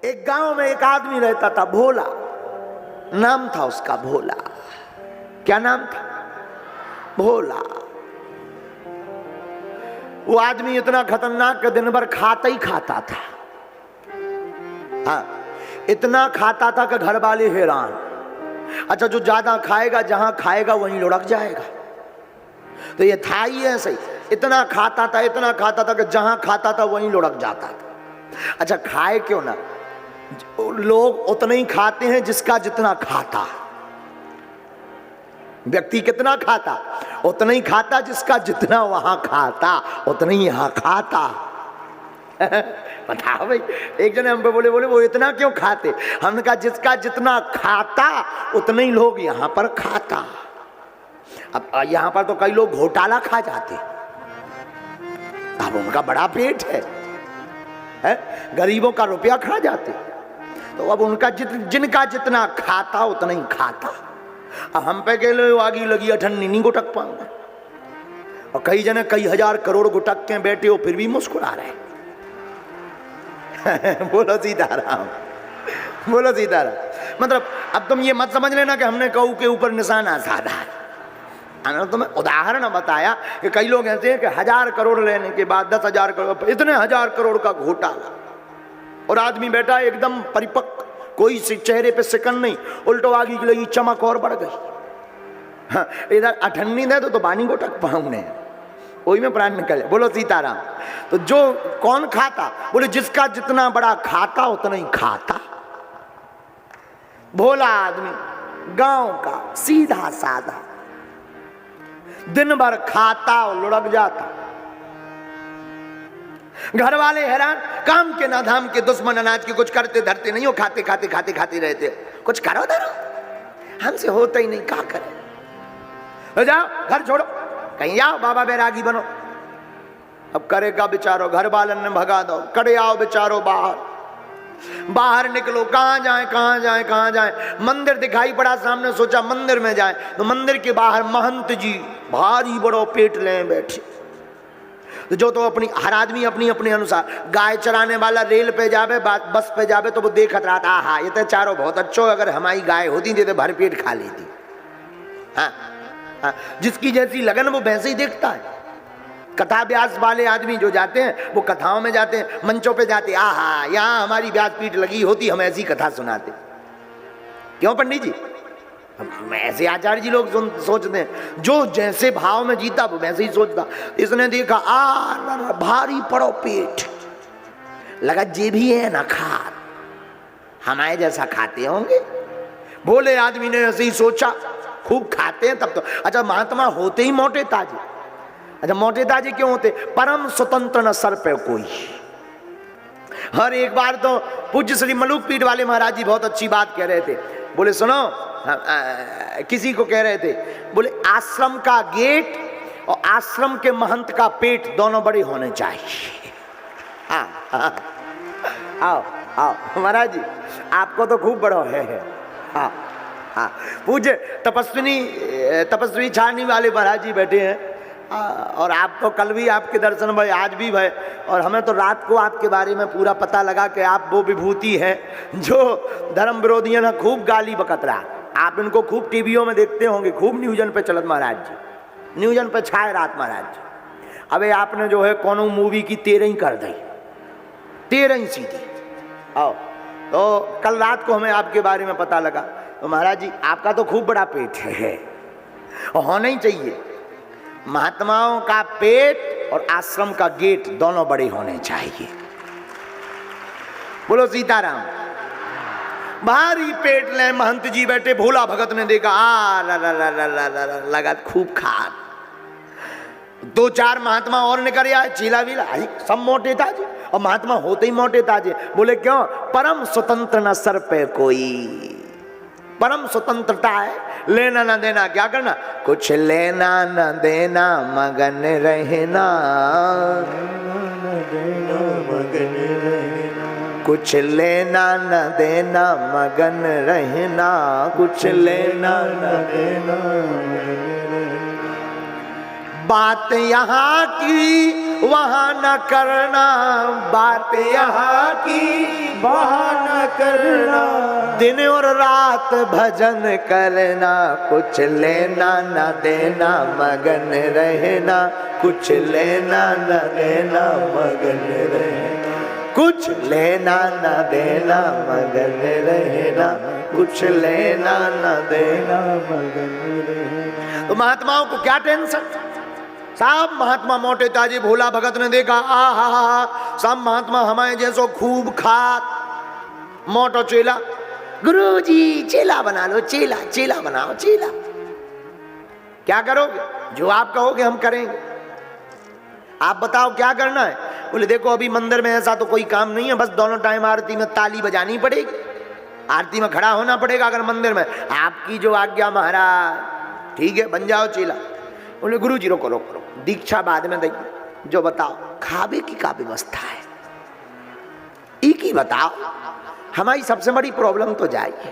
एक गांव में एक आदमी रहता था, भोला नाम था उसका। भोला, क्या नाम था? भोला। वो आदमी इतना खतरनाक कि दिन भर खाता ही खाता था। हाँ, इतना खाता था कि घर वाले हैरान। अच्छा, जो ज्यादा खाएगा, जहां खाएगा वहीं लुढ़क जाएगा। तो ये था ही ऐसे ही, इतना खाता था, इतना खाता था कि जहां खाता था वहीं लुढ़क जाता था। अच्छा, खाए क्यों ना, लोग उतना ही खाते हैं जिसका जितना खाता। व्यक्ति कितना खाता, उतना ही खाता जिसका जितना वहां खाता, उतना ही यहां खाता। बताओ भाई, एक जने हम पे बोले वो इतना क्यों खाते? हमने कहा जिसका जितना खाता उतना ही लोग यहां पर खाता। अब यहां पर तो कई लोग घोटाला खा जाते, अब उनका बड़ा पेट है, गरीबों का रुपया खा जाते। तो अब उनका जिनका जितना खाता उतना ही खाता। हम पे के लो आगी लगी अठन्नी नहीं गुटक पाऊंगा, और कई जने कई हजार करोड़ गुटक के बैठे हो फिर भी मुस्कुरा रहे। बोलो सीताराम, बोलो सीताराम। मतलब अब तुम ये मत समझ लेना कि हमने गऊ के ऊपर निशाना साधा है। तुम्हें उदाहरण बताया कि कई लोग ऐसे हैं कि 1000 करोड़ लेने के बाद 10,000 करोड़, इतने 1000 करोड़ का घोटाला, और आदमी बैठा एकदम परिपक्व, कोई चेहरे पे सिकन नहीं, उल्टो आगे की लगी चमक और बढ़ गई। हाँ, इधर अठन्नी दे तो बानी गोटक पाऊंगे, वही में प्राण निकले। बोलो सीताराम। तो जो कौन खाता? बोले जिसका जितना बड़ा खाता उतना ही खाता। भोला आदमी, गांव का, सीधा साधा, दिन भर खाता और लुढ़क जाता। घर वाले हैरान, काम के ना धाम के, दुश्मन अनाज के, कुछ करते धरते नहीं हो, खाते खाते खाते खाते रहते। कुछ करो धरो, हमसे होता ही नहीं, क्या करे? तो जाओ, घर छोड़ो, कहीं आओ, बाबा बैरागी बनो। अब करेगा बेचारो, घर वालन ने भगा दो, कड़े आओ बेचारो बाहर। बाहर निकलो, कहां जाए कहां जाए कहां जाए? मंदिर दिखाई पड़ा सामने, सोचा मंदिर में जाए, तो मंदिर के बाहर महंत जी भारी बड़ो पेट ले बैठे। तो जो तो अपनी, हर आदमी अपनी अपने अनुसार, गाय चराने वाला रेल पे जावे, बस पे जावे, तो वो देखत रहा था, हाँ ये तो चारों बहुत अच्छो, अगर हमारी गाय होती थी तो भर पेट खा लेती। हाँ, हाँ, जिसकी जैसी लगन वो वैसे ही देखता है। कथा व्यास वाले आदमी जो जाते हैं वो कथाओं में जाते हैं, मंचों पे जाते, आहा यहाँ हमारी व्यासपीठ लगी होती, हम ऐसी कथा सुनाते। क्यों पंडित जी? ऐसे आचार्य जी लोग सोचते हैं, जो जैसे भाव में जीता वो वैसे ही सोचता। इसने देखा, भारी पड़ो पेट, लगा जे भी है ना खा, हमारे जैसा खाते होंगे। भोले आदमी ने ऐसे ही सोचा, खूब खाते हैं तब तो। अच्छा, महात्मा होते ही मोटे ताजे। अच्छा, मोटे ताजे क्यों होते? परम स्वतंत्र न सर पे कोई। हर एक बार तो पूज्य श्री मलुक पीठ वाले महाराज जी बहुत अच्छी बात कह रहे थे। बोले सुनो, किसी को कह रहे थे, बोले आश्रम का गेट और आश्रम के महंत का पेट दोनों बड़े होने चाहिए। हाँ, आओ आओ महाराज जी, आपको तो खूब बड़ा है। हाँ हाँ, पूज्य तपस्वी छानी वाले महाराज जी बैठे हैं, और आप तो कल भी आपके दर्शन भय, आज भी भय, और हमें तो रात को आपके बारे में पूरा पता लगा कि आप वो विभूति हैं जो धर्म विरोधियों ने खूब गाली बकत रहा। आप इनको खूब टीवियों में देखते होंगे, खूब न्यूजन पे चलत महाराज जी, न्यूजन पे छाए रात महाराज जी। अबे आपने जो है कोनो मूवी की 13 ही कर दी, 13 ही सीधी। आओ, तो कल रात को हमें आपके बारे में पता लगा। तो महाराज जी, आपका तो खूब बड़ा पेट है, और होना ही चाहिए। महात्माओं का पेट और आश्रम का गेट दोनों बड़े होने चाहिए। बोलो सीताराम। भारी पेट ले महंत जी बैठे, भोला भगत ने देखा, लगा खूब खा। 2-4 महात्मा और निकल आए, चीला विला, सब मोटे ताजे, और महात्मा होते ही मोटे ताजे। बोले क्यों? परम स्वतंत्र न सर पे कोई। परम स्वतंत्रता है, लेना ना देना, क्या करना? कुछ लेना न देना, मगन रहना, कुछ लेना न देना, मगन रहना, कुछ लेना न देना। बात यहाँ की वहाँ न करना, बात यहाँ की वहाँ न करना, दिन और रात भजन करना, कुछ लेना न देना मगन रहना, कुछ लेना न देना मगन रहना, कुछ लेना न देना मगन रहना, कुछ लेना न देना मगन रहना। तो महात्माओं को क्या टेंशन? सब महात्मा मोटे ताजे भोला भगत ने देखा, आहा सब महात्मा हमारे जैसो खूब खात मोटो चेला, गुरुजी चेला बना लो, चेला चेला बनाओ चेला। क्या करोगे? जो आप कहोगे हम करेंगे। आप बताओ क्या करना है? बोले देखो अभी मंदिर में ऐसा तो कोई काम नहीं है, बस दोनों टाइम आरती में ताली बजानी पड़ेगी, आरती में खड़ा होना पड़ेगा अगर मंदिर में, आपकी जो आज्ञा महाराज। ठीक है बन जाओ चेला। बोले गुरुजी रोको रोको रोको, दीक्षा बाद में देंगे, जो बताओ खावे की का व्यवस्था है एक ही बताओ, हमारी सबसे बड़ी प्रॉब्लम तो जाएगी।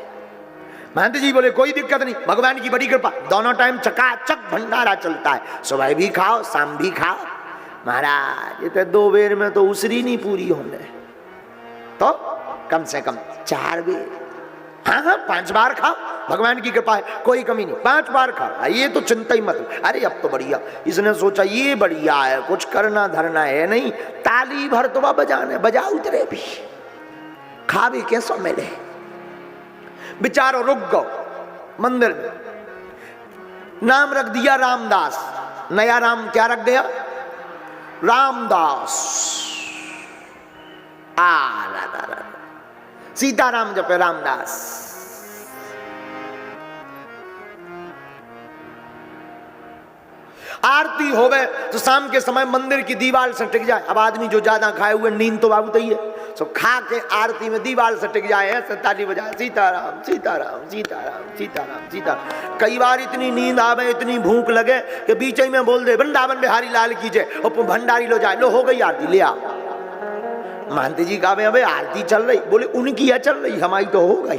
महंत जी बोले कोई दिक्कत नहीं, भगवान की बड़ी कृपा, दोनों टाइम चकाचक भंडारा चलता है, सुबह भी खाओ शाम भी खाओ। महाराज ये तो 2 बेर में तो उसरी नहीं पूरी होने, तो कम से कम 4 बेर, हाँ 5 बार खाओ, भगवान की कृपा है कोई कमी नहीं, 5 बार खाओ, ये तो चिंता ही मत। अरे अब तो बढ़िया, इसने सोचा ये बढ़िया है, कुछ करना धरना है नहीं, ताली भर तो बजाने बजा उतरे भी, खावे कैसा मिले। बेचारो रुक गो मंदिर में, नाम रख दिया रामदास, नया राम क्या रख दिया? रामदास। सीताराम जपे रामदास। आरती होवे तो शाम के समय मंदिर की दीवार से टिक जाए। अब आदमी जो ज्यादा खाए हुए नींद तो बाबू तई है, सब खा के आरती में दीवार से टिक जाए, ऐसे ताली बजाए सीताराम सीताराम सीताराम सीताराम सीताराम। कई बार इतनी नींद आवे, इतनी भूख लगे कि बीच में बोल दे वृंदावन बिहारी लाल की जय, और भंडारी लो जाए, लो हो गई आरती ले आओ। महंत जी कहा अबे आरती चल रही, बोले उनकी है चल रही, हमारी तो हो गई,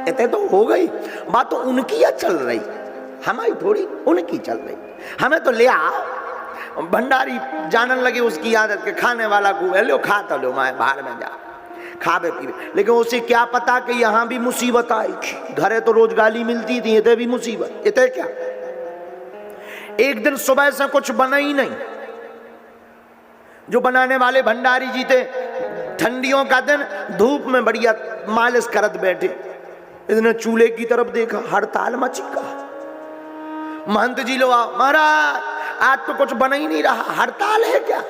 इतने तो हो गई बात, तो उनकी है चल रही, हमारी थोड़ी उनकी चल रही, हमें तो ले आओ। भंडारी जानन लगे उसकी आदत के खाने वाला को लो खा तो लो, मैं बाहर में जा खावे पीवे, लेकिन उसे क्या पता कि यहाँ भी मुसीबत आई, घरे तो रोज गाली मिलती थी, इतने भी मुसीबत, इतने क्या। एक दिन सुबह से कुछ बना ही नहीं, जो बनाने वाले भंडारी जी थे, ठंडियों का दिन धूप में बढ़िया मालिश करत बैठे, इसने चूल्हे की तरफ देखा, हड़ताल मची का। महंत जी लो आओ, महाराज आज तो कुछ बना ही नहीं रहा, हड़ताल है क्या?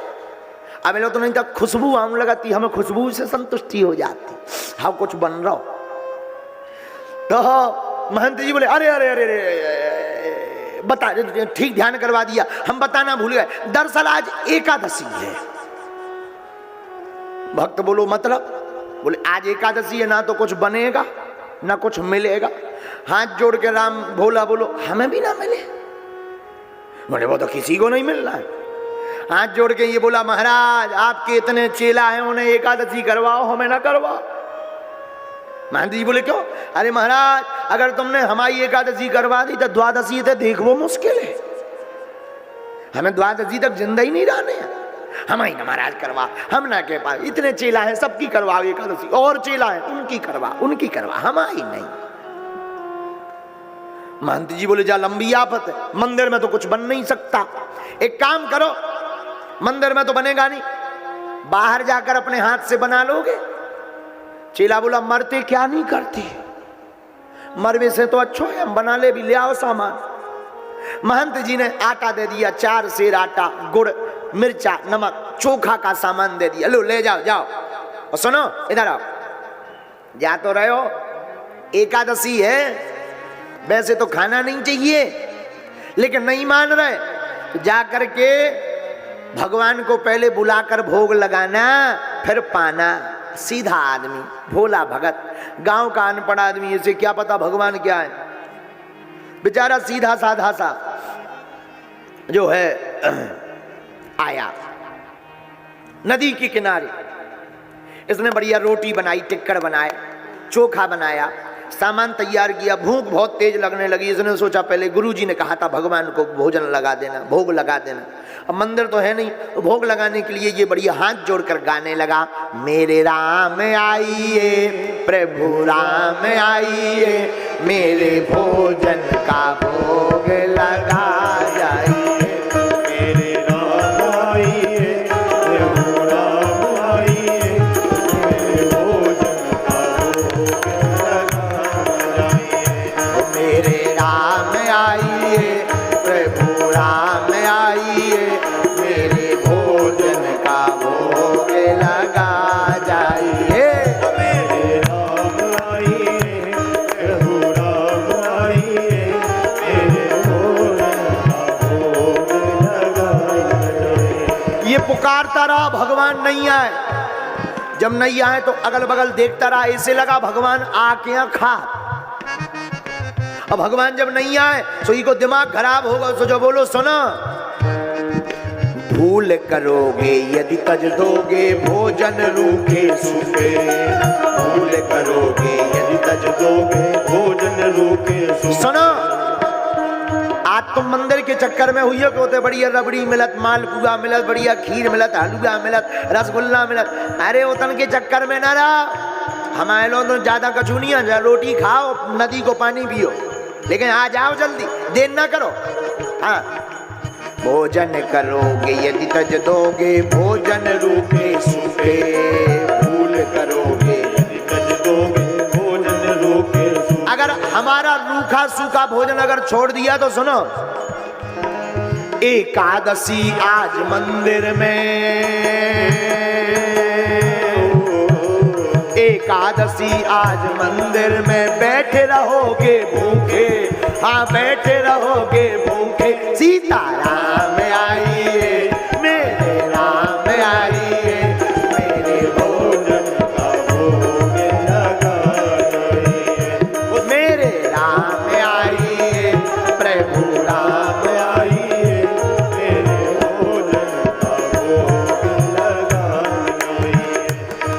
अब लो तो नहीं था, खुशबू आने लगाती, हमें खुशबू से संतुष्टि हो जाती, हाँ कुछ बन रहा हो। तो महंत जी बोले अरे अरे अरे अरे बता, ठीक ध्यान करवा दिया, हम बताना भूल गए, दरअसल आज एकादशी है। भक्त बोलो मतलब? बोले आज एकादशी है, ना तो कुछ बनेगा ना कुछ मिलेगा। हाथ जोड़ के राम भोला बोलो हमें भी ना मिले। बोले वो तो किसी को नहीं मिल रहा है। हाथ जोड़ के ये बोला महाराज आपके इतने चेला हैं, उन्हें एकादशी करवाओ, हमें ना करवाओ। महंत जी बोले क्यों? अरे महाराज अगर तुमने हमारी एकादशी करवा दी तो द्वादशी तक देखो मुश्किल है, हमें द्वादशी तक जिंदा ही नहीं रहने, हमारी ना महाराज करवा, हम ना कह पाए, इतने चेला है सबकी करवाओ एकादशी, और चेला है उनकी करवा हमारी नहीं। महंत जी बोले जा लंबी आफत है, मंदिर में तो कुछ बन नहीं सकता, एक काम करो मंदिर में तो बनेगा नहीं, बाहर जाकर अपने हाथ से बना लोगे। चेला बोला मरते क्या नहीं करते, मरवे से तो अच्छा है, हम बना ले भी, ले आओ सामान। महंत जी ने आटा दे दिया, 4 सेर आटा, गुड़, मिर्चा, नमक, चोखा का सामान दे दिया, लो ले जाओ जाओ। और सुनो इधर आओ, जा तो रहे हो एकादशी है, वैसे तो खाना नहीं चाहिए लेकिन नहीं मान रहे, तो जा करके भगवान को पहले बुलाकर भोग लगाना फिर पाना। सीधा आदमी भोला भगत, गांव का अनपढ़ आदमी, इसे क्या पता भगवान क्या है, बेचारा सीधा साधा सा जो है आया नदी के किनारे। इसने बढ़िया रोटी बनाई, टिक्कड़ बनाए, चोखा बनाया, सामान तैयार किया, भूख बहुत तेज लगने लगी। इसने सोचा पहले गुरुजी ने कहा था भगवान को भोजन लगा देना, भोग लगा देना। अब मंदिर तो है नहीं, तो भोग लगाने के लिए ये बढ़िया हाथ जोड़कर गाने लगा, मेरे राम आइए प्रभु राम आइए, मेरे भोजन का भोग लगा जाइए। पुकारता रहा, भगवान नहीं आए। जब नहीं आए तो अगल बगल देखता रहा, ऐसे लगा भगवान आके खा। अब भगवान जब नहीं आए तो इको दिमाग खराब होगा, तो जो बोलो सुनो, भूल करोगे यदि तज दोगे भोजन रूखे सूखे, भूल करोगे यदि तज दोगे भोजन रूखे सूखे। सुनो, आज तुम मंदिर के चक्कर में हुई हो कि होते बढ़िया रबड़ी मिलत, मालपुआ मिलत, बढ़िया खीर मिलत, हलवा मिलत, रसगुल्ला मिलत। अरे उतन के चक्कर में ना रहा, हमारे लोग तो ज्यादा कछु नहीं है, रोटी खाओ, नदी को पानी पियो, लेकिन आ जाओ जल्दी, देर ना करो। हाँ, भोजन करोगे यदि तज दोगे भोजन रूखे सूखे, भूल करोगे यदि तज दोगे भोजन रूखे सूखे। अगर हमारा रूखा सूखा भोजन अगर छोड़ दिया तो सुनो, एकादशी आज मंदिर में, एकादशी आज मंदिर में बैठे रहोगे भूखे, हाँ बैठे रहोगे भूखे। सीताराम आइए मेरे राम आइए, मेरे भोजन का भोग लगाइए, मेरे राम आइए प्रभु राम आइए, मेरे भोजन का भोग लगाइए,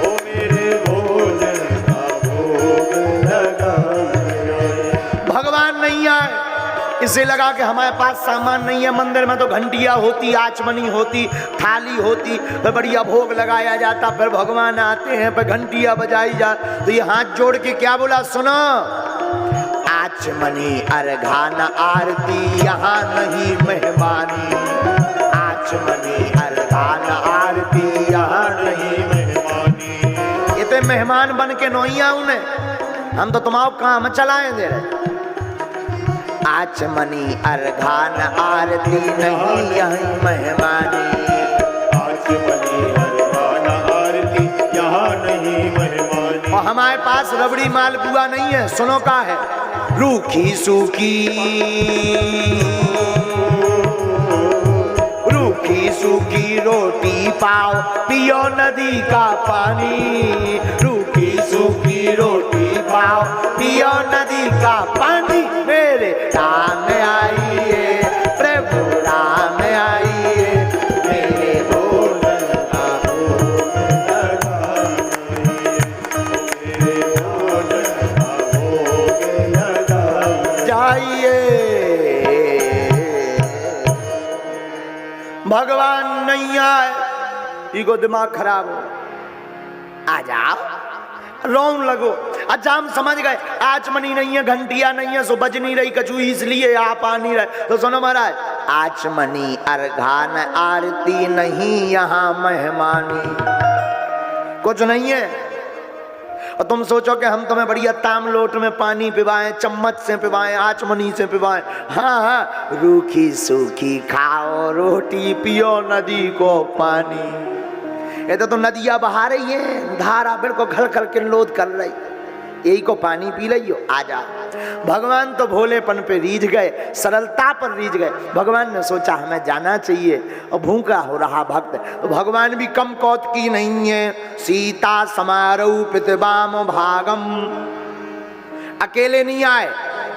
ओ मेरे भोजन का भोग लगाइए। भगवान नहीं आए, इसे लगा कि हमारे पास सामान नहीं है। मंदिर में तो घंटियां होती, आचमनी होती, थाली होती, फिर बढ़िया भोग लगाया जाता, फिर भगवान आते हैं, फिर घंटियां बजाई जा। तो ये हाथ जोड़ के क्या बोला सुनो, आचमनी अर्घान आरती यहाँ नहीं मेहमानी, आचमनी अर्घान आरती यहाँ नहीं मेहमानी। ये तो मेहमान बन के नोइया उन्हें, हम तो तुम्हारा काम चलाए दे रहे। आचमनी अर्घान आरती नहीं यहीं मेहमानी, आचमनी अर्घान आरती यहाँ नहीं मेहमानी। और हमारे पास रबड़ी मालपुआ नहीं है, सुनो का है, रूखी सूखी, रूखी सूखी रोटी पाओ, पियो नदी का पानी, रूखी सूखी रोटी पाओ, पियो नदी का पानी, मेरे राम आइए प्रभु राम आइए, मेरे भोजन का भोग लगाइए, मेरे भोजन का भोग लगाइए। भगवान नहीं आए, इको दिमाग खराब हो, आ जाओ रोन लगो। अच्छा हम समझ गए आचमनी नहीं है, घंटिया नहीं है, सो बज नहीं रही कछु, इसलिए आप आ नहीं रहे। तो सुनो महाराज, आचमनी अर्घान आरती नहीं यहाँ मेहमानी, कुछ नहीं है। और तुम सोचो कि हम तुम्हें बढ़िया ताम लोट में पानी पिवाएं, चम्मच से पिवाएं, आचमनी से पिवाएं। हाँ हाँ, रूखी सूखी खाओ रोटी, पियो नदी को पानी। ये तो नदियां बहा रही है, धारा बिल्कुल खल खल के लोद कर रही, यही को पानी पी रही हो, आ जा। भगवान तो भोलेपन पे रीझ गए, सरलता पर रीझ गए। भगवान ने सोचा हमें जाना चाहिए, और भूखा हो रहा भक्त, तो भगवान भी कम कौत की नहीं है। सीता समारोपित वाम भागम, अकेले नहीं आए,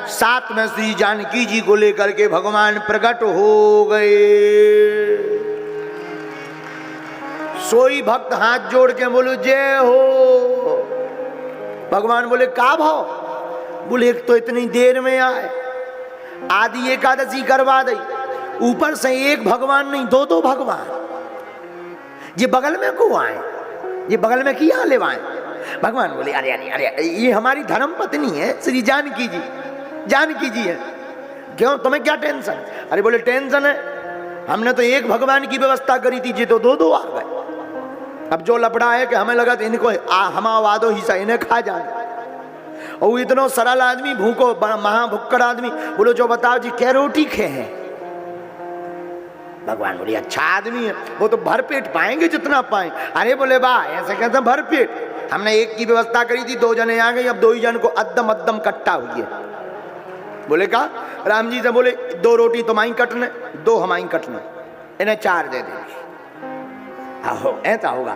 साथ में श्री जानकी जी को लेकर के भगवान प्रकट हो गए। सोई भक्त हाथ जोड़ के बोलो जय हो। भगवान बोले का भाव, बोले एक तो इतनी देर में आए, आदि एकादशी करवा दी, ऊपर से एक भगवान नहीं दो दो भगवान। ये बगल में को आए, ये बगल में किया ले आए। भगवान बोले अरे अरे अरे ये हमारी धर्म पत्नी है श्री जानकी जी, जानकी जी है, क्यों तुम्हें क्या टेंशन? अरे बोले टेंशन है, हमने तो एक भगवान की व्यवस्था करी थी, जी तो दो दो आ गए। अब जो लपड़ा है कि हमें लगा तो इनको हम वादो हिस्सा इन्हें खा जाए। और इतना सरल आदमी, भूखो महाभुक्कड़ आदमी, बोलो जो बताओ जी क्या रोटी खे हैं? भगवान बोले अच्छा आदमी है, वो तो भर पेट पाएंगे जितना पाए। अरे बोले वाह, ऐसे कहते भर पेट? हमने एक की व्यवस्था करी थी, दो जने आ गए, अब दो ही जन को अद्दम अद्दम कट्टा हुई है। बोले कहा? राम जी से बोले दो रोटी तुम्हारी कटने, दो हमारी कटने, इन्हें चार दे दे। ऐसा होगा।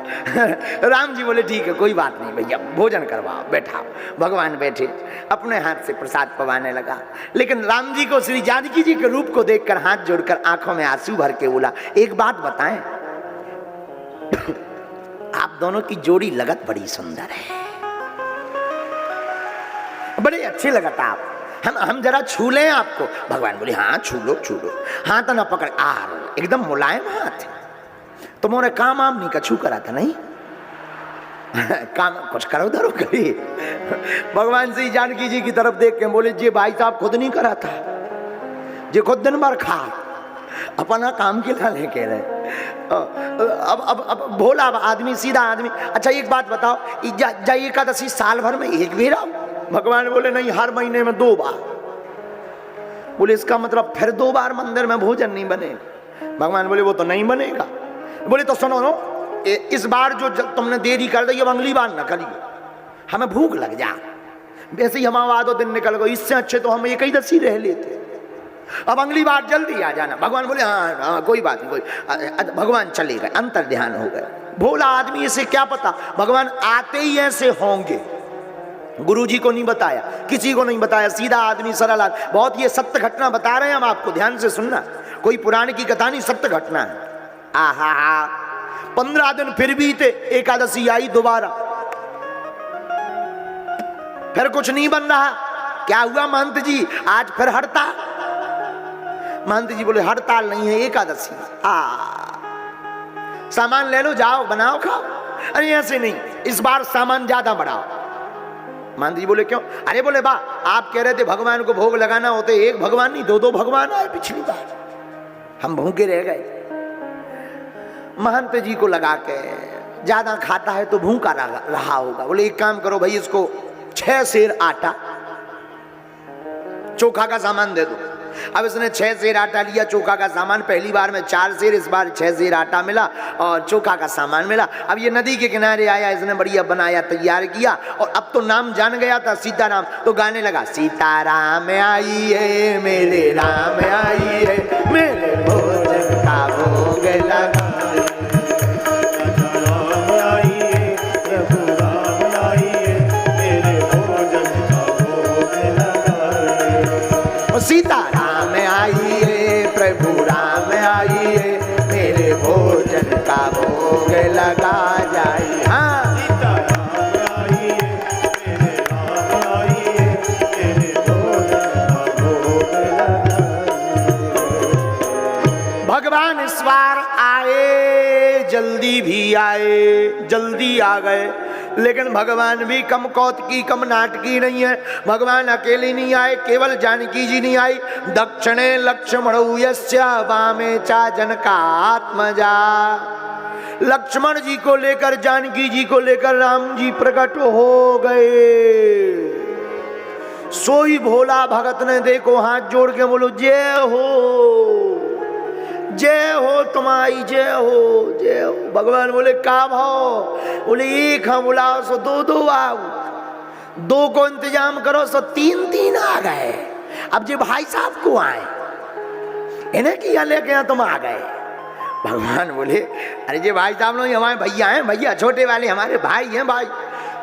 राम जी बोले ठीक है कोई बात नहीं भैया, भोजन करवाओ, बैठाओ। भगवान बैठे, अपने हाथ से प्रसाद पवाने लगा। लेकिन राम जी को श्री जानकी जी के रूप को देखकर हाथ जोड़कर आंखों में आंसू भर के बोला, एक बात बताएं, आप दोनों की जोड़ी लगत बड़ी सुंदर है, बड़े अच्छे लगत आप, हम जरा छू लें आपको। भगवान बोले हाँ छू लो छू लो। हाथ ना पकड़, एकदम मुलायम हाथ, तुम्हारे काम आम नहीं कछू करा था नहीं काम कुछ करो धरो करी। भगवान श्री जानकी जी की तरफ देख के बोले जी भाई साहब खुद नहीं करा था, जी खुद दिन भर खा अपना काम के लाने के रहे। अब भोला आदमी, सीधा आदमी। अच्छा एक बात बताओ, एकादशी साल भर में एक बेर आओ? भगवान बोले नहीं, हर महीने में 2 बार। बोले इसका मतलब फिर 2 बार मंदिर में भोजन नहीं बनेगा? भगवान बोले वो तो नहीं बनेगा। बोले तो सुनो नो, इस बार जो तुमने देरी कर दी, अब अगली बार न करिए, हमें भूख लग जा। वैसे ही हमारा आधो दिन निकल गए, इससे अच्छे तो हम एकादशी रह लेते, अब अगली बार जल्दी आ जाना। भगवान बोले हाँ हाँ कोई बात नहीं, कोई। भगवान चले गए, अंतर ध्यान हो गए। भोला आदमी इसे क्या पता, भगवान आते ही ऐसे होंगे, गुरु जी को नहीं बताया, किसी को नहीं बताया, सीधा आदमी सरल आदमी। बहुत ये सत्य घटना बता रहे हैं हम आपको, ध्यान से सुनना, कोई पुराण की कथा नहीं, सत्य घटना है। आहा 15 दिन फिर बीते, एकादशी आई दोबारा, फिर कुछ नहीं बन रहा। क्या हुआ महंत जी, आज फिर हड़ताल? महंत जी बोले हड़ताल नहीं है, एकादशी। सामान ले लो, जाओ बनाओ खाओ। अरे ऐसे नहीं, इस बार सामान ज्यादा बढ़ाओ। महंत जी बोले क्यों? अरे बोले बा आप कह रहे थे भगवान को भोग लगाना होते, एक भगवान नहीं 2-2 भगवान आए पिछली बार, हम भूखे रह गए। महंत जी को लगा के ज्यादा खाता है तो भूखा रहा होगा। बोले एक काम करो भाई, इसको 6 सेर आटा चोखा का सामान दे दो। अब इसने 6 सेर आटा लिया, चोखा का सामान, पहली बार में 4 सेर, इस बार 6 सेर आटा मिला और चोखा का सामान मिला। अब ये नदी के किनारे आया, इसने बढ़िया बनाया, तैयार किया, और अब तो नाम जान गया था सीताराम, तो गाने लगा, सीताराम आई है मेरे राम आई है, मेरे भोजन का भोग लगा। सीताराम आई है प्रभु राम आई है, मेरे भोजन का भोग लगा जाए। हाँ सीताराम आई है, मेरे राम आई है, मेरे भोजन का भोग लगा। भगवान इस बार आए, जल्दी भी आए, जल्दी आ गए, लेकिन भगवान भी कम कौतकी कम नाटकी नहीं है। भगवान अकेले नहीं आए, केवल जानकी जी नहीं आई। दक्षिणे लक्ष्मणौ यस्य वामे चा जनकात्मजा। लक्ष्मण जी को लेकर, जानकी जी को लेकर राम जी प्रकट हो गए। सोई भोला भगत ने देखो हाथ जोड़ के बोलो जय हो, जय हो तुम्हारी, जय हो जय हो। भगवान बोले का भाव? बोले एक हम बुलाओ सो 2-2 आओ, 2 को इंतजाम करो सो 3-3 आ गए। अब जे भाई साहब को आए, इन्हें किया लेके यहाँ तुम आ गए। भगवान बोले अरे जे भाई साहब लोग हमारे भैया हैं, भैया छोटे वाले हमारे भाई हैं भाई।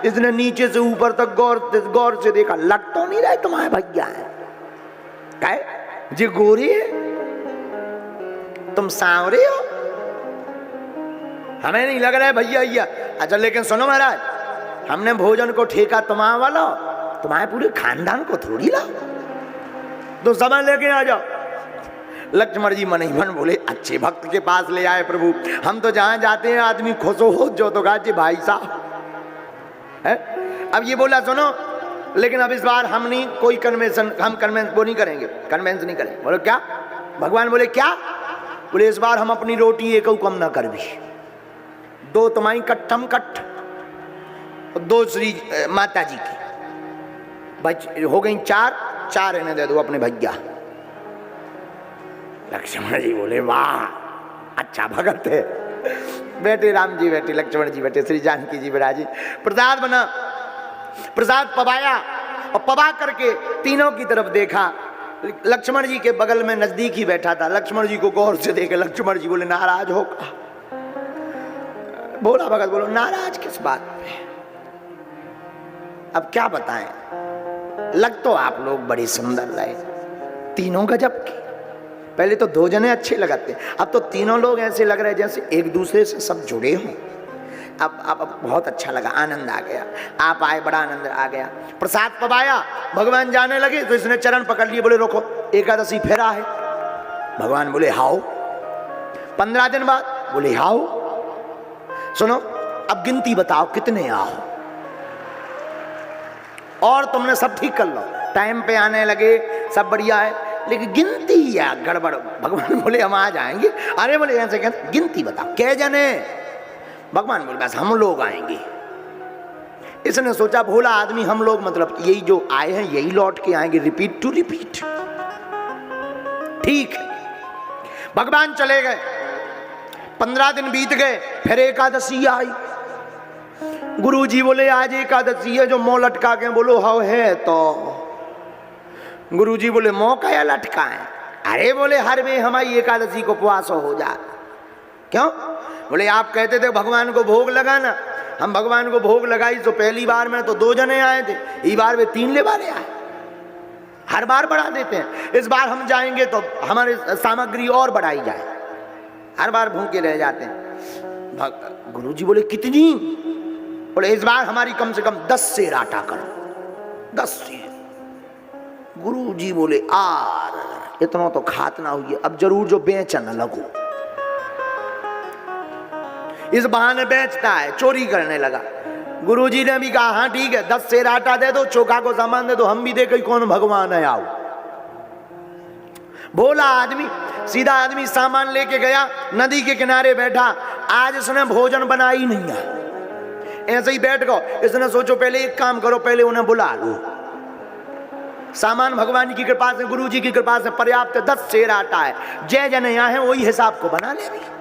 इसने नीचे से ऊपर तक गौर से देखा, लग तो नहीं रहे तुम्हारे भैया हैं? कहे जे गोरे है, तुम सांवरे हो, हमें नहीं लग रहा है भैया भैया। अच्छा लेकिन सुनो महाराज, हमने भोजन को ठेका तुम्हारा वाला, तुम्हारे पूरे खानदान को थोड़ी लाओ, तो समय लेके आ जाओ। लक्ष्मण जी मन ही मन बोले अच्छे भक्त के पास ले आए प्रभु, हम तो जहां जाते हैं आदमी खुश हो जो तो कहा भाई साहब है। अब ये बोला सुनो, लेकिन अब इस बार हम नहीं कोई कन्वेंशन, हम कन्वेंस वो नहीं करेंगे, कन्वेंस नहीं करेंगे। बोले क्या? भगवान बोले क्या? बोले इस बार हम अपनी रोटी एक कम ना कर भी, 2 तुम्हारी कट्ठम कट्ठ, 2 श्री माता जी की, बच हो गई 4 इन्हें दे दो अपने भैया। लक्ष्मण जी बोले वाह अच्छा भगत है। बेटे राम जी बेटे लक्ष्मण जी बेटे श्री जानकी जी विराजी, प्रसाद बना, प्रसाद पवाया और पवा करके तीनों की तरफ देखा। लक्ष्मण जी के बगल में नजदीक ही बैठा था, लक्ष्मण जी को गौर से देखे। लक्ष्मण जी बोले नाराज होगा? बोला भगत बोलो नाराज किस बात पे? अब क्या बताएं, लग तो आप लोग बड़ी सुंदर रहे, तीनों गजब की। पहले तो 2 जने अच्छे लगाते, अब तो तीनों लोग ऐसे लग रहे जैसे एक दूसरे से सब जुड़े हों। अब बहुत अच्छा लगा, आनंद आ गया। आप आए, बड़ा आनंद आ गया। प्रसाद पवाया, भगवान जाने लगे तो इसने चरण पकड़ लिए, बोले रोको एकादशी फेरा है। भगवान बोले हाओ। 15 दिन बाद बोले हाओ। सुनो अब गिनती बताओ कितने आओ, और तुमने सब ठीक कर लो, टाइम पे आने लगे, सब बढ़िया है, लेकिन गिनती या गड़बड़। भगवान बोले हम आ जाएंगे। अरे बोले ऐसे कहते गिनती बताओ कै जने? भगवान बोले बस हम लोग आएंगे। इसने सोचा भोला आदमी हम लोग मतलब यही जो आए हैं यही लौट के आएंगे, रिपीट टू रिपीट। ठीक है, भगवान चले गए। 15 दिन बीत गए, फिर एकादशी आई। गुरुजी बोले आज एकादशी है, जो मुंह लटका के बोलो हाँ है। तो गुरुजी बोले मौका या लटका है? अरे बोले हर वे हमारी एकादशी को उपवास हो जा। क्यों? बोले आप कहते थे भगवान को भोग लगाना, हम भगवान को भोग लगाई तो पहली बार में तो 2 जने आए थे, इस बार वे 3 ले वाले आए, हर बार बढ़ा देते हैं। इस बार हम जाएंगे तो हमारी सामग्री और बढ़ाई जाए, हर बार भूखे रह जाते हैं। गुरुजी बोले कितनी? बोले इस बार हमारी कम से कम 10 सेर आटा करो, 10 सेर। गुरुजी बोले आर इतना तो खात ना हुई, अब जरूर जो बेचन लगो। इस बहाने बेचता है, चोरी करने लगा। गुरुजी ने भी कहा हाँ ठीक है 10 सेर आटा दे दो, चोखा को सामान दे दो, हम भी देखें कौन भगवान है आओ। भोला आदमी, सीधा आदमी सामान लेके गया, नदी के किनारे बैठा। आज इसने भोजन बनाई नहीं है, ऐसे ही बैठ गो। इसने सोचो पहले एक काम करो, पहले उन्हें बुला लो। सामान भगवान की कृपा से, गुरु जी की कृपा से पर्याप्त 10 सेर आटा है, जय जन यहाँ है वही हिसाब को बना ले।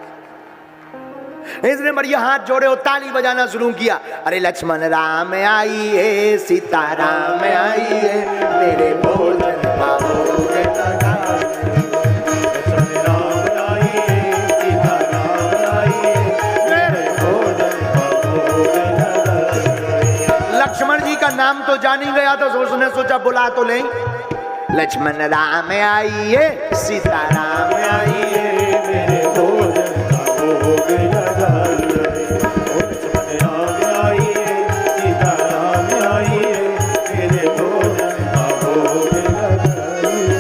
इसने बढ़िया हाथ जोड़े और ताली बजाना शुरू किया। अरे लक्ष्मण राम आइए, सीता राम आइए, मेरे भोजन का भोग लगाइए। लक्ष्मण राम आइए, सीता राम आइए, मेरे भोजन का भोग लगाइए। लक्ष्मण जी का नाम तो जान ही गया था, उसने सोचा बुला तो ले। लक्ष्मण राम आइए, सीता राम आइए, मेरे भोजन का भोग लगाइए। लक्ष्मण राम आइए, सीता राम आइए, मेरे भोजन का भोग लगाइए।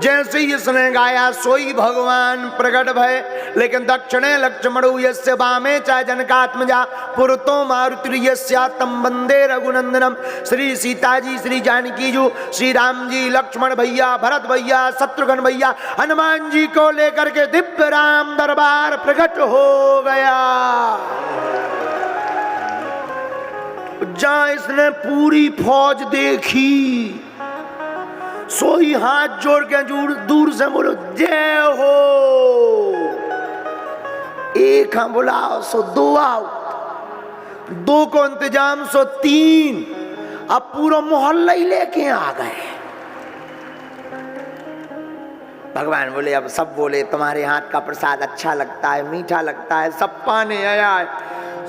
जैसे ही इसने गाया सोई भगवान प्रकट भय। लेकिन दक्षिणे लक्ष्मणो यस्य वामे च जनकात्मजा पुरतो मारुति यस्यातम वंदे रघुनंदनम। श्री सीता जी, श्री जानकी जी, श्री राम जी, लक्ष्मण भैया, भरत भैया, शत्रुघ्न भैया, हनुमान जी को लेकर के दिव्य राम दरबार प्रकट हो गया। जहां इसने पूरी फौज देखी, सोई हाथ जोड़ के दूर से बोलो जय हो। एक हम बुलाओ सो 2 आओ, 2 को इंतजाम सो 3, अब पूरा मोहल्ला ही लेके आ गए। भगवान बोले अब सब बोले तुम्हारे हाथ का प्रसाद अच्छा लगता है, मीठा लगता है, सब पाने आया है।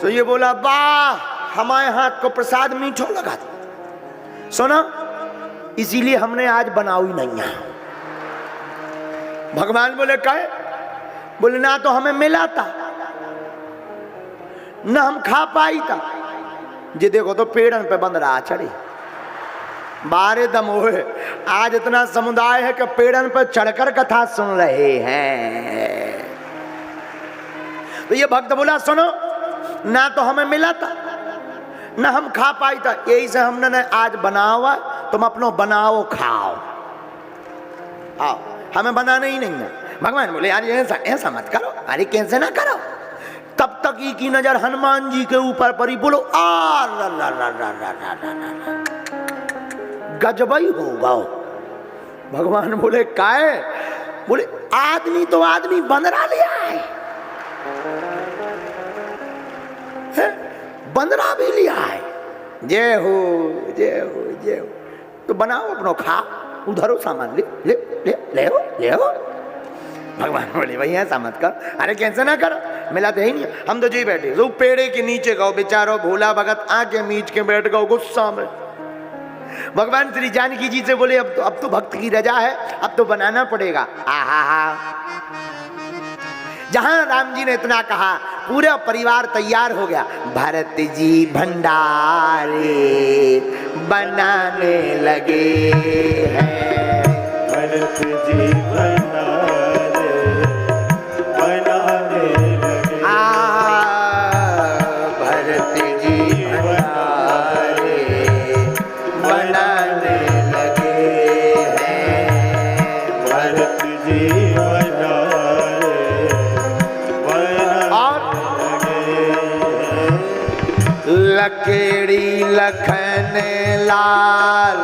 सो ये बोला वाह हमारे हाथ को प्रसाद मीठो लगा। सुना इसीलिए हमने आज बनाई नहीं है। भगवान बोले कहे? बोले ना तो हमें मिला था, ना हम खा पाई था, जी देखो तो पेड़न पे बंद रहा चढ़ी, बारे दम हुए। आज इतना समुदाय है कि पेड़न पर चढ़कर कथा सुन रहे हैं। तो ये भक्त बोला सुनो, ना तो हमें मिला था ना हम खा पाई था, यही से हमने आज बनावा, तुम अपनो बनाओ खाओ, आओ, हमें बनाना ही नहीं है। भगवान बोले यार ऐसा ऐसा मत करो, अरे कैसे ना करो। तब तक ही की नजर हनुमान जी के ऊपर पड़ी, बोलो गजबई होगा। भगवान बोले काहे? बोले आदमी तो आदमी बंदरा लिया है, बंदरा भी लिया है। जय हो जय हो जय हो। तो बनाओ अपनो खा, उधरो सामान ले ले ले ले हो ले हो। भगवान बोले भाई ऐसा मत कर, अरे कैसे ना करो, मिला तो ही नहीं, हम तो जी बैठे तो पेड़े के नीचे गो, बेचारो भोला भगत आके मीच के बैठ गो गुस्सा में। भगवान श्री जानकी जी से बोले अब तो भक्त की रजा है, अब तो बनाना पड़ेगा। जहां राम जी ने इतना कहा पूरा परिवार तैयार हो गया। भरत जी भंडारे बनाने लगे हैं, भरत जी भंडारे बनाने लगे। भरत जी भंडारे बनाने लगे हैं, भरत जी भंडारे बनाने लगे। लकेड़ी लखन लाल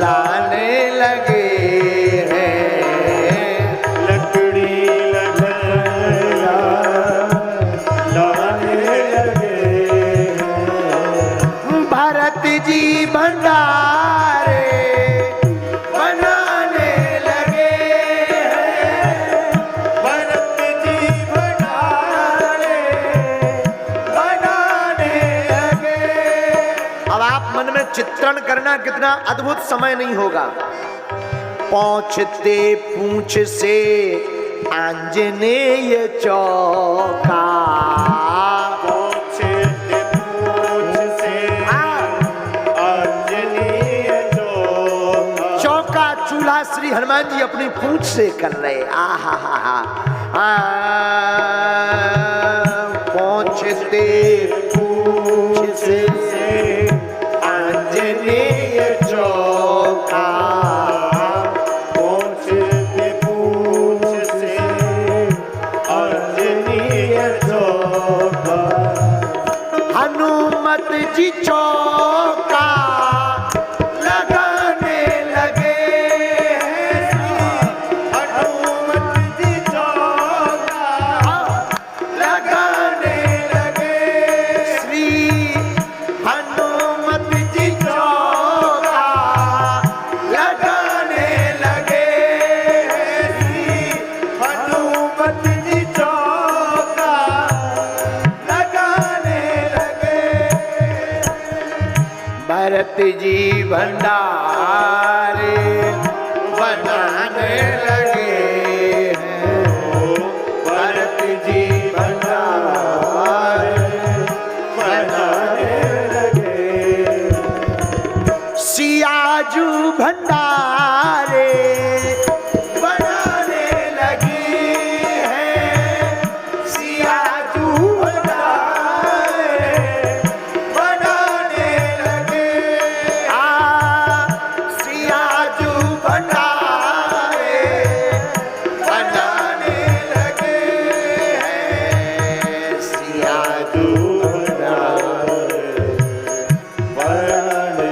लाने लगे हैं, लकड़ी लखन लाने लगे। भरत जी भंडारे बनाने लगे हैं, भरत जी भंडारे बनाने लगे। अब आप मन में चित्रण करना कितना अद्भुत समय नहीं होगा। पहुंचते पूंछ से आंजनेय चौका, पहुँचते पूंछ से आंजनेय चौका। चौका चूल्हा श्री हनुमान जी अपनी पूंछ से कर रहे। आहा हा हा। पहुंचते पूंछ से आंजनेय चौका, पहुँचते पूंछ से आंजनेय चौका। हनुमत जी चौका लगाने लगे हैं, हनुमत जी चौका लगाने लगे। श्री हनुमत जी चौका लगाने लगे, श्री हनुमत जी चौका लगाने लगे। भरत जी भंडारे बनाने लगे हैं, भरत जी भंडारे बनाने लगे। सियाजू भंडारे बनाने लगी है, सियाजू भंडारे बनाने लगे। सियाजू भंडारे बनाने लगे हैं, सियाजू भंडारे बनाने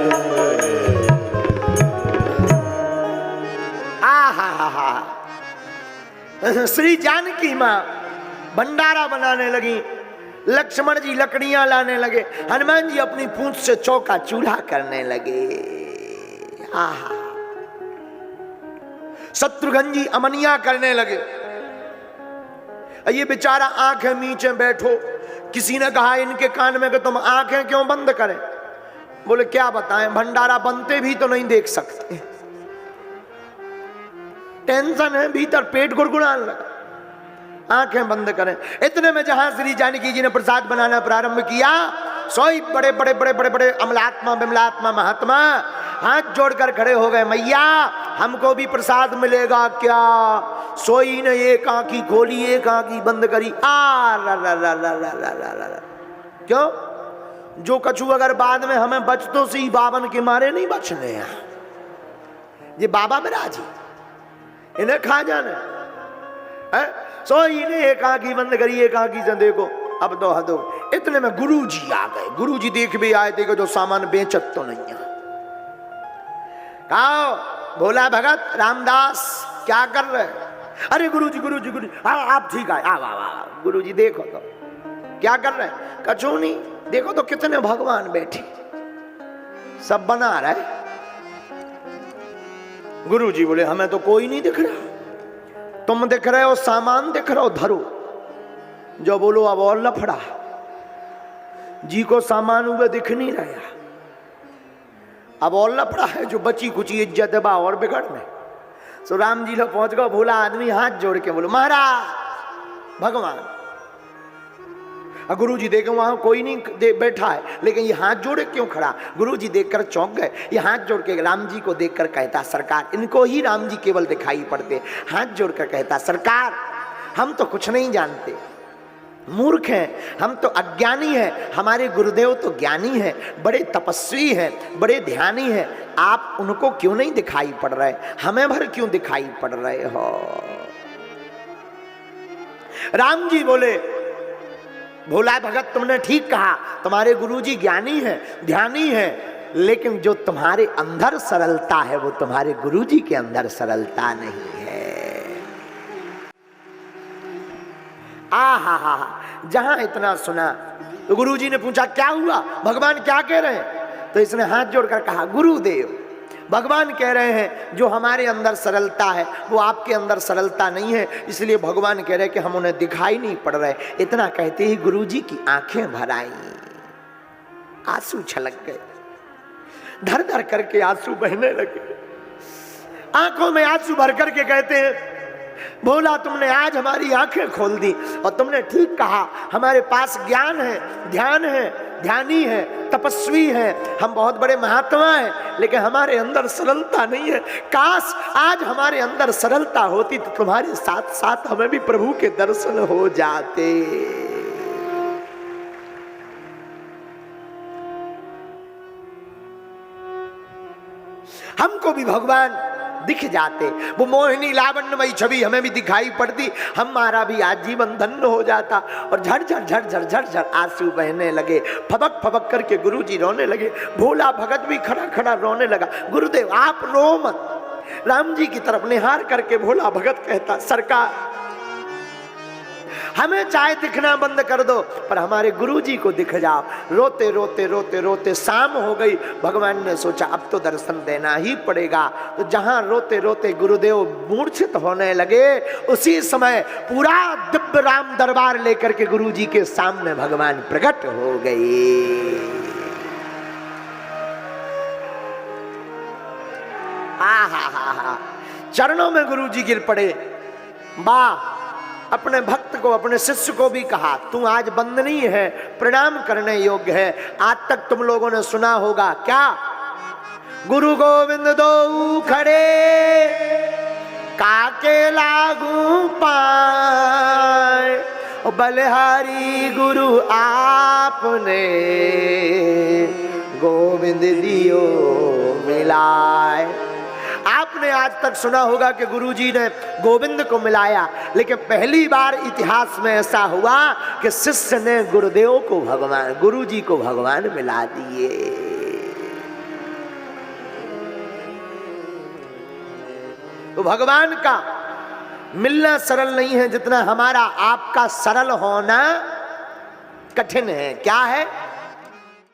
लगे। श्री जानकी माँ भंडारा बनाने लगी, लक्ष्मण जी लकड़ियां लाने लगे, हनुमान जी अपनी पूंछ से चौका चूल्हा करने लगे। आहा। शत्रुघ्न जी अमनिया करने लगे। ये बेचारा आंखें मीचे बैठो। किसी ने कहा इनके कान में कि तुम आंखें क्यों बंद करें? बोले क्या बताएं, भंडारा बनते भी तो नहीं देख सकते, टेंशन है, भीतर पेट गुड़गुड़ाने लगा, आंखें बंद करें। इतने में जहां श्री जानकी जी ने प्रसाद बनाना प्रारंभ किया, सोई बड़े बड़े बड़े बड़े बड़े अमलात्मा बिमलात्मा महात्मा हाथ जोड़कर खड़े हो गए, मैया हमको भी प्रसाद मिलेगा क्या? सोई ने एक आंखी खोली, एक आंखी बंद करी। आ ला ला ला ला ला ला ला ला। क्यों? जो कछु अगर बाद में हमें बच तो सी, बावन के मारे नहीं बचने हैं। ये बाबा बिराजी, इन्हें खा जाना है। सोई ने एक आंखी बंद करी, एक आंखी से देखो, अब तो हदो। इतने में गुरुजी आ गए। गुरुजी देख भी आए थे कि जो सामान बेचत तो नहीं है। कहो भोला भगत रामदास क्या कर रहे? अरे गुरुजी गुरुजी गुरुजी, आप ठीक है। गुरुजी देखो तो क्या कर रहे? कछु नहीं, देखो तो कितने भगवान बैठे, सब बना रहे। गुरुजी बोले हमें तो कोई नहीं दिख रहा। तुम दिख रहे हो, सामान दिख रहा हो, धरो। जो बोलो अब और लफड़ा, जी को सामान हुए दिख नहीं रहा, अब और लफड़ा है। जो बची कुची इज्जत बा और बिगड़ने। सो राम जी लोग पहुंच गए। भोला आदमी हाथ जोड़ के बोलो महाराज भगवान। गुरु जी देखे वहां कोई नहीं बैठा है, लेकिन ये हाथ जोड़े क्यों खड़ा? गुरु जी देखकर चौंक गए। ये हाथ जोड़ के राम जी को देखकर कहता, सरकार, इनको ही राम जी केवल दिखाई पड़ते। हाथ जोड़कर कहता, सरकार हम तो कुछ नहीं जानते, मूर्ख हैं, हम तो अज्ञानी हैं। हमारे गुरुदेव तो ज्ञानी हैं, बड़े तपस्वी हैं, बड़े ध्यानी हैं। आप उनको क्यों नहीं दिखाई पड़ रहे? हमें भर क्यों दिखाई पड़ रहे हो? राम जी बोले, भोला भगत तुमने ठीक कहा, तुम्हारे गुरुजी ज्ञानी हैं, ध्यानी हैं, लेकिन जो तुम्हारे अंदर सरलता है वो तुम्हारे गुरुजी के अंदर सरलता नहीं है। हा जहां इतना सुना तो गुरुजी ने पूछा क्या हुआ, भगवान क्या कह रहे हैं? तो इसने हाथ जोड़कर कहा, गुरुदेव भगवान कह रहे हैं जो हमारे अंदर सरलता है वो आपके अंदर सरलता नहीं है, इसलिए भगवान कह रहे हैं कि हम उन्हें दिखाई नहीं पड़ रहे। इतना कहते ही गुरुजी की आंखें भर आई, आंसू छलक गए, धर धर करके आंसू बहने लगे। आंखों में आंसू भर करके कहते हैं, भोला तुमने आज हमारी आंखें खोल दी और तुमने ठीक कहा, हमारे पास ज्ञान है, ध्यान है, ध्यानी है, तपस्वी है, हम बहुत बड़े महात्मा हैं, लेकिन हमारे अंदर सरलता नहीं है। काश आज हमारे अंदर सरलता होती तो तुम्हारे साथ साथ हमें भी प्रभु के दर्शन हो जाते। हमको भी भगवान दिख जाते, वो मोहिनी लावण्यमयी छवि हमें भी दिखाई पड़ती, हमारा भी आजीवन धन्य हो जाता। और झरझर झरझर झरझर आंसू बहने लगे, फबक फबक करके गुरुजी रोने लगे। भोला भगत भी खड़ा खड़ा रोने लगा। गुरुदेव आप रो मत। राम जी की तरफ निहार करके भोला भगत कहता, सरकार हमें चाहे दिखना बंद कर दो पर हमारे गुरुजी को दिख जाओ। रोते रोते रोते रोते शाम हो गई। भगवान ने सोचा अब तो दर्शन देना ही पड़ेगा। तो जहां रोते रोते गुरुदेव मूर्छित होने लगे, उसी समय पूरा दिव्य राम दरबार लेकर के गुरुजी के सामने भगवान प्रकट हो गए। हा चरणों में गुरुजी गिर पड़े। वाह, अपने भक्त को, अपने शिष्य को भी कहा, तू आज बंदनीय है, प्रणाम करने योग्य है। आज तक तुम लोगों ने सुना होगा क्या, गुरु गोविंद दो खड़े काके लागू पाए, बलिहारी गुरु आपने गोविंद दियो मिलाए। आपने आज तक सुना होगा कि गुरुजी ने गोविंद को मिलाया, लेकिन पहली बार इतिहास में ऐसा हुआ कि शिष्य ने गुरुदेव को भगवान, गुरुजी को भगवान मिला दिए। तो भगवान का मिलना सरल नहीं है जितना हमारा आपका सरल होना कठिन है। क्या है?